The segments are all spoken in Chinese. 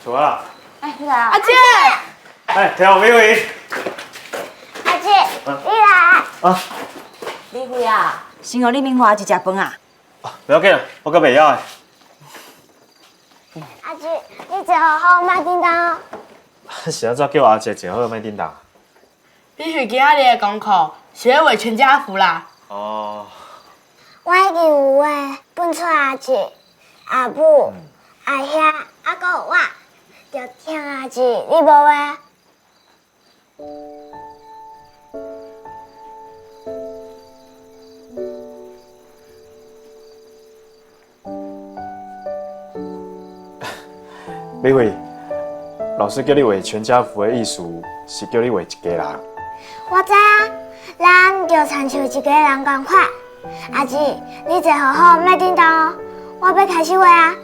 出来了。哎，你来啊！阿姐，哎，听我美惠。阿姐，你来。啊，美惠啊，先互你明华一只饭啊。不要紧啦，我阁袂晓的。阿姐，你坐好好，莫叮当哦。是安怎叫阿姐坐好莫叮当？你是今仔日的功课是要画全家福啦。哦。我已经有画分出阿姐、阿母、阿兄，还阁有我，着听阿姐，你无画？美惠，老师叫你画全家福的意思是叫你画一家人。我知啊，咱就亲像一家人共款。阿姐，你坐好好，莫叮当哦，我要开始画啊。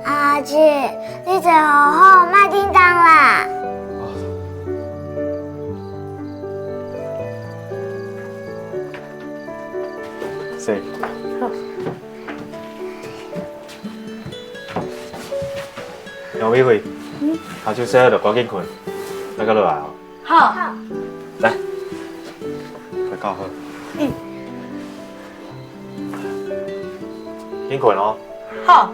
阿姐，你坐好好，莫叮当啦。是。杨美惠，下晝洗好就趕緊困，咱個落來哦。好，來，快教好。緊困哦。好。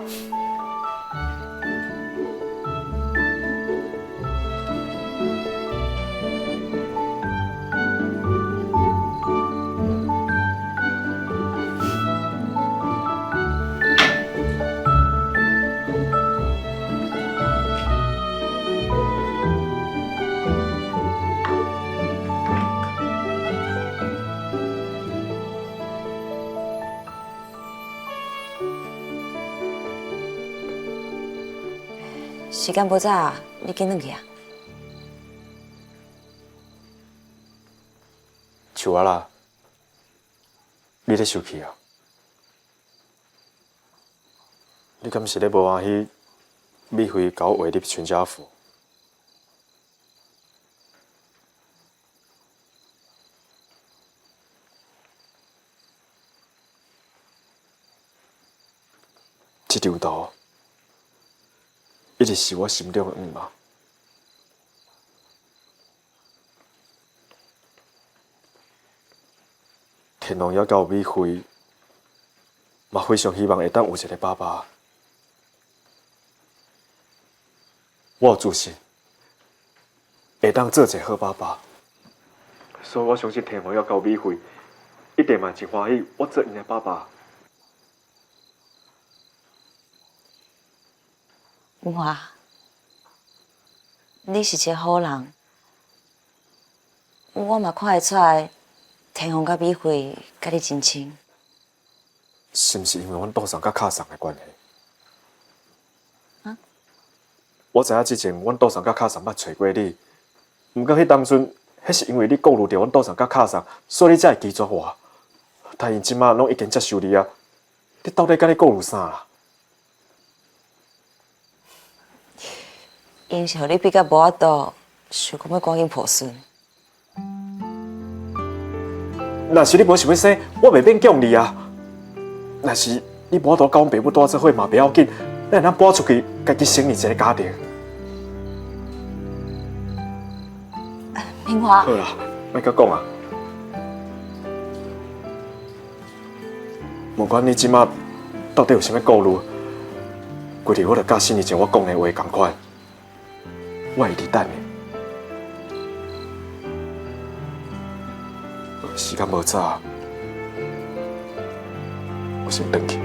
时间无早，你紧转去啊。像我啦，你咧生氣啊？你敢是咧無歡喜美惠甲我畫你全家福？这张图一直是我心中的圆梦。天龙也甲美惠，嘛非常希望会当有一个爸爸。我有自信，会当做一个好爸爸。所以我相信天龙要甲美惠，一定嘛真欢喜我做因的爸爸。文华，你是一个好人，我嘛看会出来，天虹甲美惠甲你真亲。是毋是因为阮岛上甲卡上的关系？啊？我知影之前阮岛上甲卡上捌找过你，毋过迄当阵，迄是因为你顾虑着阮岛上甲卡上，所以你才会拒绝我。但因即马拢已经接受你啊，你到底甲你顾虑啥啦？因是互你比较无法度，想讲要赶紧抱孙。若是你无想要生，我袂勉强你啊。若是你无法度甲阮爸母住做伙嘛，袂要紧，咱会当搬出去，家己成立一个家庭。明华。好啦，莫阁讲啊。无管你即马到底有啥物顾虑，规日我就甲4年前我讲的话同款。我会伫等你。时间无早，我先回去。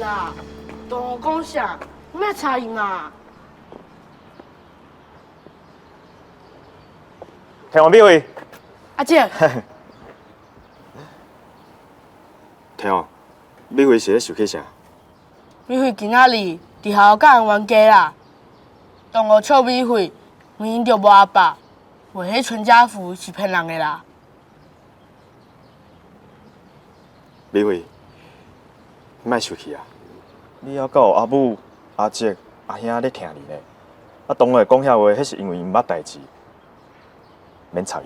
啦，同我讲啥？莫插伊嘛。听完美惠，阿姐，听哦，美惠是咧想起啥？美惠今仔日伫校甲人冤家啦，同学笑美惠，明明就无阿爸，话迄全家福是骗人的啦。美惠，莫生气啊！你还有阿母、阿姐、阿兄咧听你呢。啊，当下讲遐话，迄是因为因毋捌代志，免吵伊。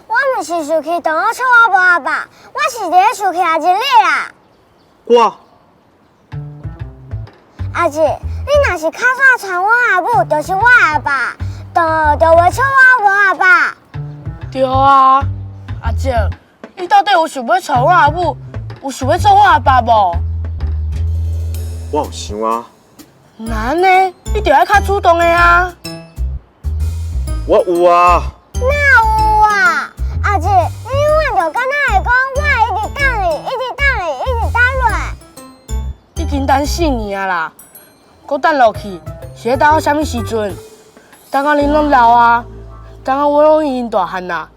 我毋是生气同学笑我无阿爸，我是咧生气阿姐你啦。我阿姐，你若是卡煞传我阿母，就是我阿爸，同学就袂笑我无阿爸。对啊，阿姐，你到底有想要娶我阿母，有想要做我阿爸无？我有想啊，难呢，你着爱较主动的啊。我有啊。哪有啊？阿姐，你永远就敢若会讲，我会一直等你，一直等你，一直等落。已经等4年啊啦，搁等落去是咧等到啥物时阵？等到恁拢老啊，等到我拢已经大汉啦，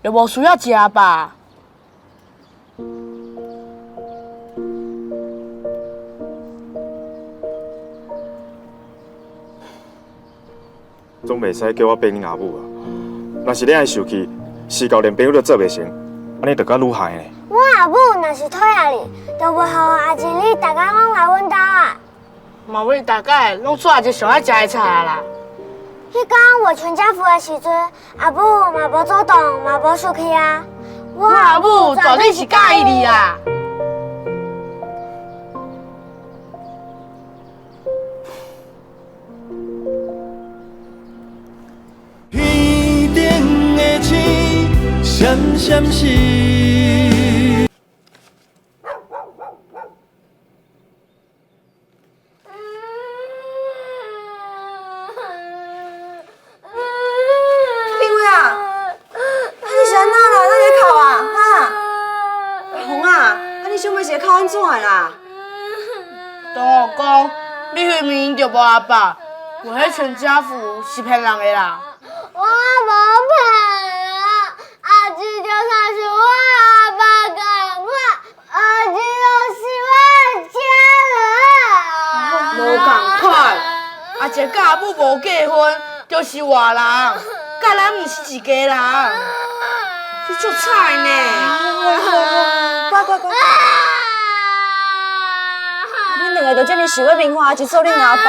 就无需要一阿爸。总袂使叫我变恁阿母啊！若是你爱受气，事到连朋友都做袂成，安尼就甲愈害呢。我阿母若是讨厌你，就袂互阿姐你大家拢来阮兜啊。嘛为大概拢做一个上爱食的菜啊啦。迄天我全家福的时阵，阿母嘛无主动，嘛无生气啊。我阿母绝对是介意你啦。天顶的星闪闪烁。冰威啊，你是安怎啦？哪在哭啊？哈？红啊，你想要是哭安怎的啦？同我讲，你明明就无阿爸，话迄全家福是骗人的啦。我无骗啊，阿姐就算是我阿爸共款，阿姐就是我的家人。无共款，阿姐甲阿母无结婚，就是外人，甲咱毋是一家人。你足菜呢！乖，恁两个就这么想要明华去做恁阿爸？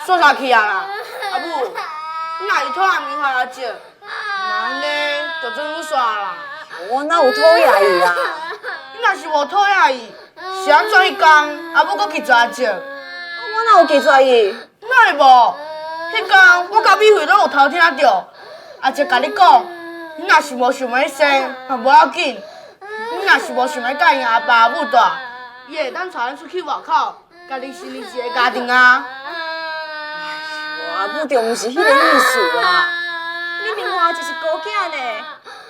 说啥去啊啦？阿母，你若是讨厌明华阿姐，那安尼就准你煞啦。我哪有讨厌伊啊？你若是无讨厌伊，是安怎迄天阿母搁拒绝阿姐？我哪有拒绝伊？哪会无？迄天我甲美惠拢有偷听到，阿姐甲你讲，你若是无想要生，也无要紧。你若是无想要甲因阿爸阿母住，伊会当带咱出去外口，家己成立一个家庭啊。我阿母就毋是迄个意思啦。你明华就是孤囝呢，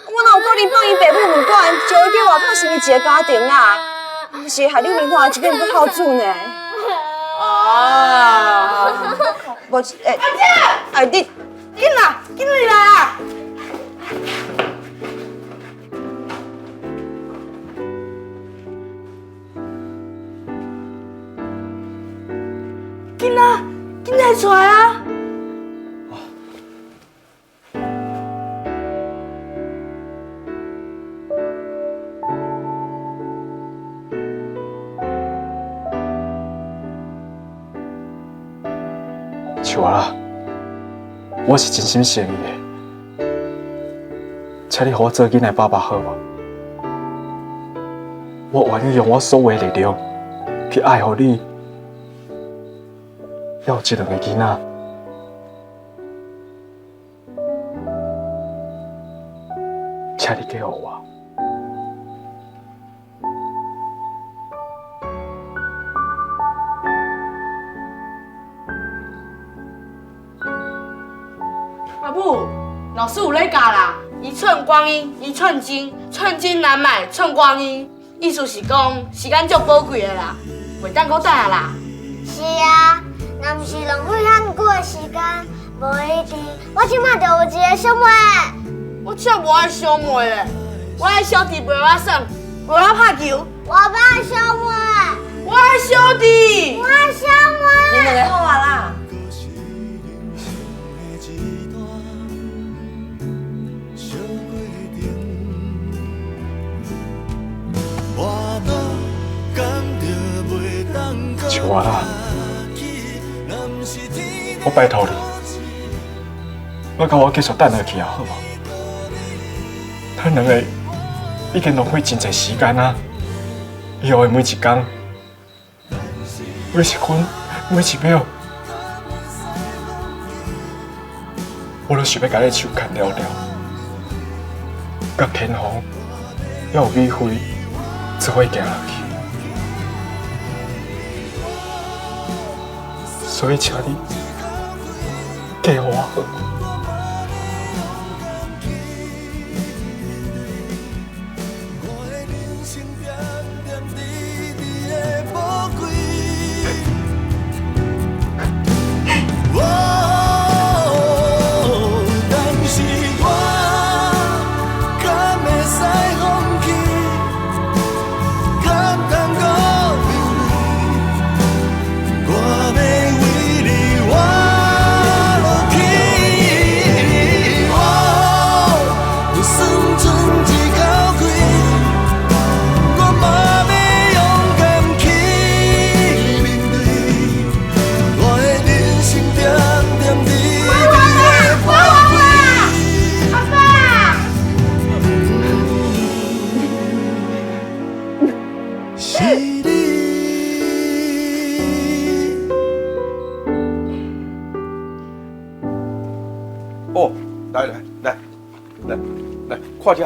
我哪有可能放伊爸母不管，就会叫外口成立一个家庭啦？是害你明华这边不孝顺呢。无阿姐，你紧啦，紧来啦！紧来出来啊！像我啦，我是真心诚意的，请你给我做囡仔爸爸好无？我愿意用我所有的力量去爱护你，还有这两个囡仔。请你给我。阿母，老师有咧教啦，一寸光阴一寸金，寸金难买寸光阴。意思是讲时间足宝贵的啦，袂当搁等啊啦。是啊，若毋是浪费遐久的时间，无一定我即马就有一个小妹。我真无爱小妹咧，我爱小弟陪我耍，陪我拍球。我不爱小妹，我爱小弟我。爱小妹。你两个好啊啦。秋华啦，我拜托你，我甲我继续等下去啊，好无？咱两个已经浪费真侪时间啊，以后的每一天，每一分每一秒，我都想要甲你手牵了了，甲天皇还有美惠一伙行落去。所以，请你给我好。哦，来，快点，